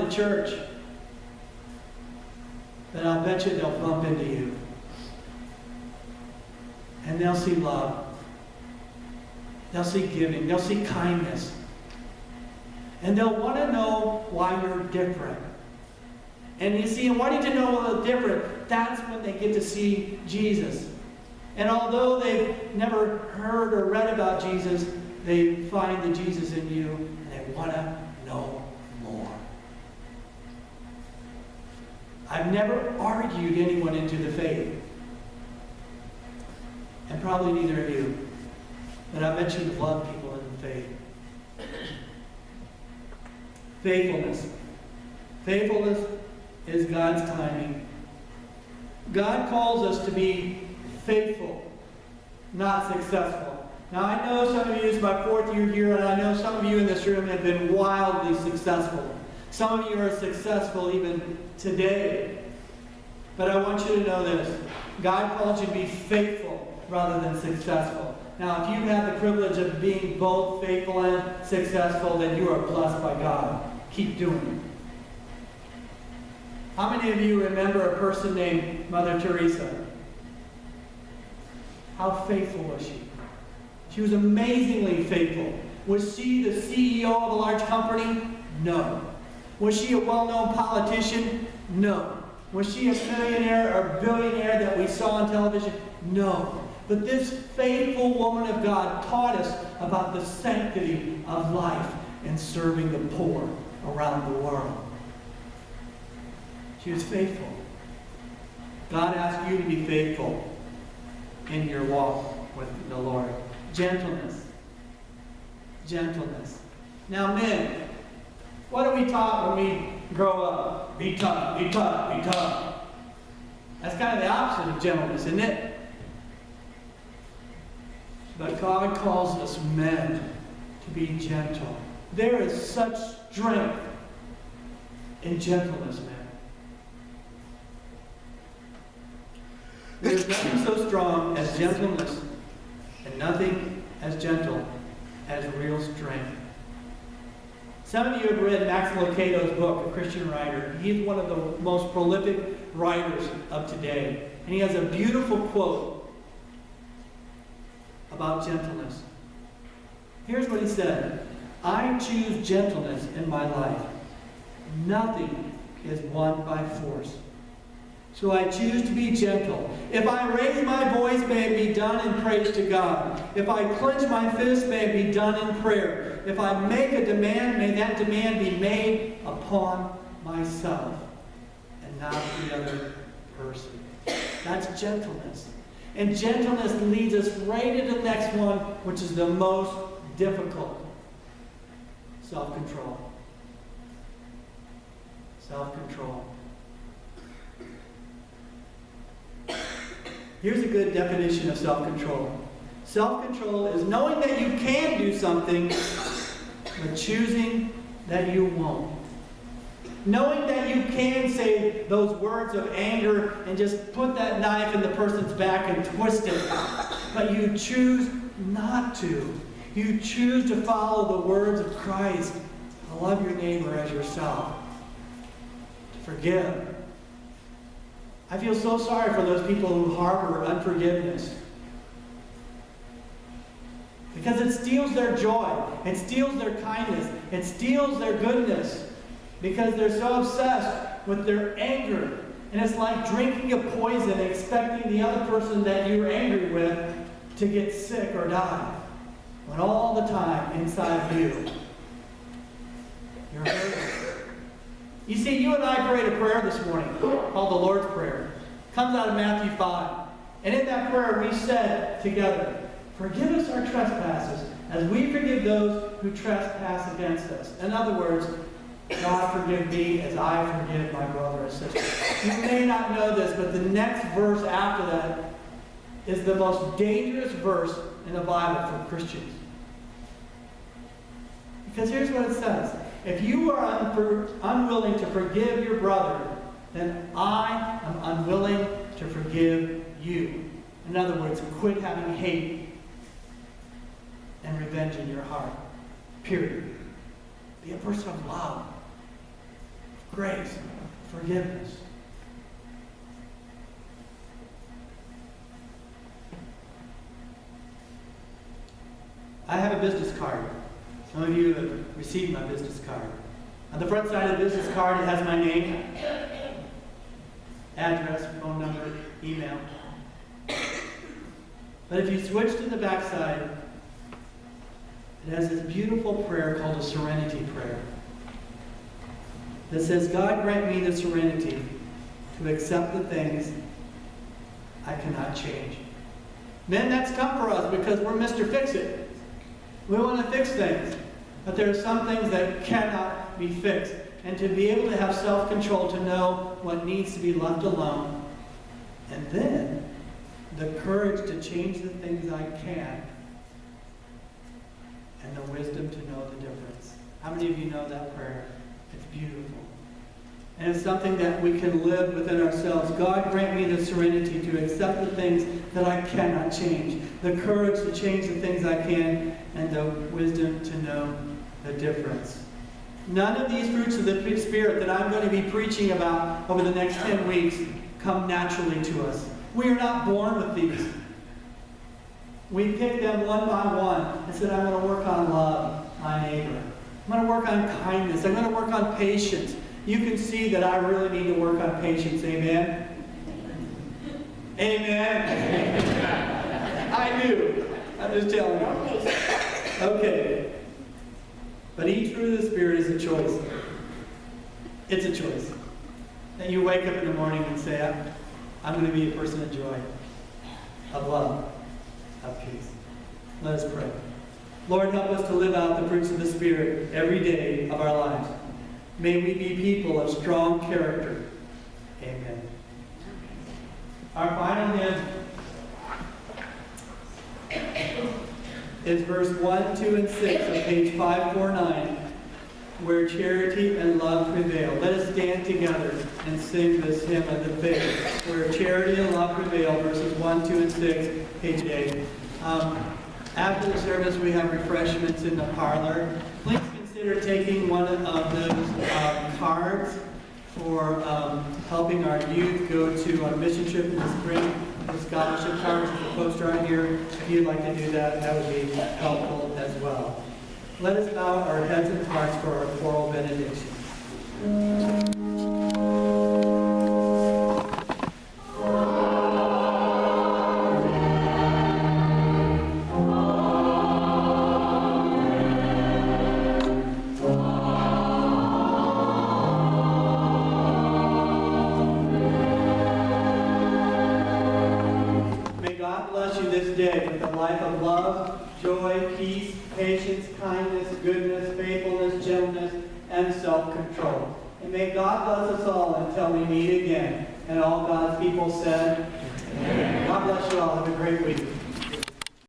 to church, then I bet you they'll bump into you. And they'll see love. They'll see giving. They'll see kindness. And they'll want to know why you're different. And you see, in wanting to know a little different, that's when they get to see Jesus. And although they've never heard or read about Jesus, they find the Jesus in you, and they want to know more. I've never argued anyone into the faith. And probably neither of you. But I bet you love people in the faith. Faithfulness. Faithfulness is God's timing. God calls us to be faithful, not successful. Now I know some of you, it's my 4th year here, and I know some of you in this room have been wildly successful. Some of you are successful even today. But I want you to know this. God calls you to be faithful rather than successful. Now, if you have the privilege of being both faithful and successful, then you are blessed by God. Keep doing it. How many of you remember a person named Mother Teresa? How faithful was she? She was amazingly faithful. Was she the CEO of a large company? No. Was she a well-known politician? No. Was she a millionaire or billionaire that we saw on television? No. But this faithful woman of God taught us about the sanctity of life and serving the poor around the world. She was faithful. God asks you to be faithful in your walk with the Lord. Gentleness. Gentleness. Now, men, what are we taught when we grow up? Be tough, be tough, be tough. That's kind of the opposite of gentleness, isn't it? But God calls us men to be gentle. There is such strength in gentleness, man. There's nothing so strong as gentleness, and nothing as gentle as real strength. Some of you have read Max Lucado's book, a Christian writer. He's one of the most prolific writers of today. And he has a beautiful quote about gentleness. Here's what he said. I choose gentleness in my life. Nothing is won by force. So I choose to be gentle. If I raise my voice, may it be done in praise to God. If I clench my fist, may it be done in prayer. If I make a demand, may that demand be made upon myself and not the other person. That's gentleness. And gentleness leads us right into the next one, which is the most difficult. Self-control. Self-control. Here's a good definition of self-control. Self-control is knowing that you can do something, but choosing that you won't. Knowing that you can say those words of anger and just put that knife in the person's back and twist it, but you choose not to. You choose to follow the words of Christ. To love your neighbor as yourself. To forgive. I feel so sorry for those people who harbor unforgiveness. Because it steals their joy. It steals their kindness. It steals their goodness. Because they're so obsessed with their anger. And it's like drinking a poison, expecting the other person that you're angry with to get sick or die. When all the time inside you, you're hurting. You see, you and I prayed a prayer this morning called the Lord's Prayer. It comes out of Matthew 5. And in that prayer we said together, forgive us our trespasses as we forgive those who trespass against us. In other words, God forgive me as I forgive my brother and sister. You may not know this, but the next verse after that is the most dangerous verse in the Bible for Christians. Because here's what it says. If you are unwilling to forgive your brother, then I am unwilling to forgive you. In other words, quit having hate and revenge in your heart. Period. Be a person of love. grace, forgiveness. I have a business card. Some of you have received my business card. On the front side of the business card, it has my name, address, phone number, email. But if you switch to the back side, it has this beautiful prayer called a serenity prayer that says, God grant me the serenity to accept the things I cannot change. Men, that's tough for us because we're Mr. Fix-It. We want to fix things, but there are some things that cannot be fixed. And to be able to have self-control, to know what needs to be left alone, and then the courage to change the things I can, and the wisdom to know the difference. How many of you know that prayer? It's beautiful. And it's something that we can live within ourselves. God grant me the serenity to accept the things that I cannot change, the courage to change the things I can, and the wisdom to know the difference. None of these fruits of the Spirit that I'm going to be preaching about over the next 10 weeks come naturally to us. We are not born with these. We pick them one by one and said, I'm going to work on love, my neighbor. I'm going to work on kindness. I'm going to work on patience. You can see that I really need to work on patience. Amen? Amen? I do. I'm just telling you. Okay. But each fruit of the Spirit is a choice. It's a choice. That you wake up in the morning and say, I'm going to be a person of joy, of love, of peace. Let us pray. Lord, help us to live out the fruits of the Spirit every day of our lives. May we be people of strong character. Amen. Our final hymn is verse 1, 2, and 6 of page 549, where charity and love prevail. Let us stand together and sing this hymn of the faith, where charity and love prevail, verses 1, 2, and 6, page 8. After the service, we have refreshments in the parlor. Please consider taking one of those cards for helping our youth go to a mission trip in the spring. The scholarship cards, the poster on here. If you'd like to do that, that would be helpful as well. Let us bow our heads and hearts for our choral benediction. Self-control. And may God bless us all until we meet again. And all God's people said, Amen. God bless you all. Have a great week.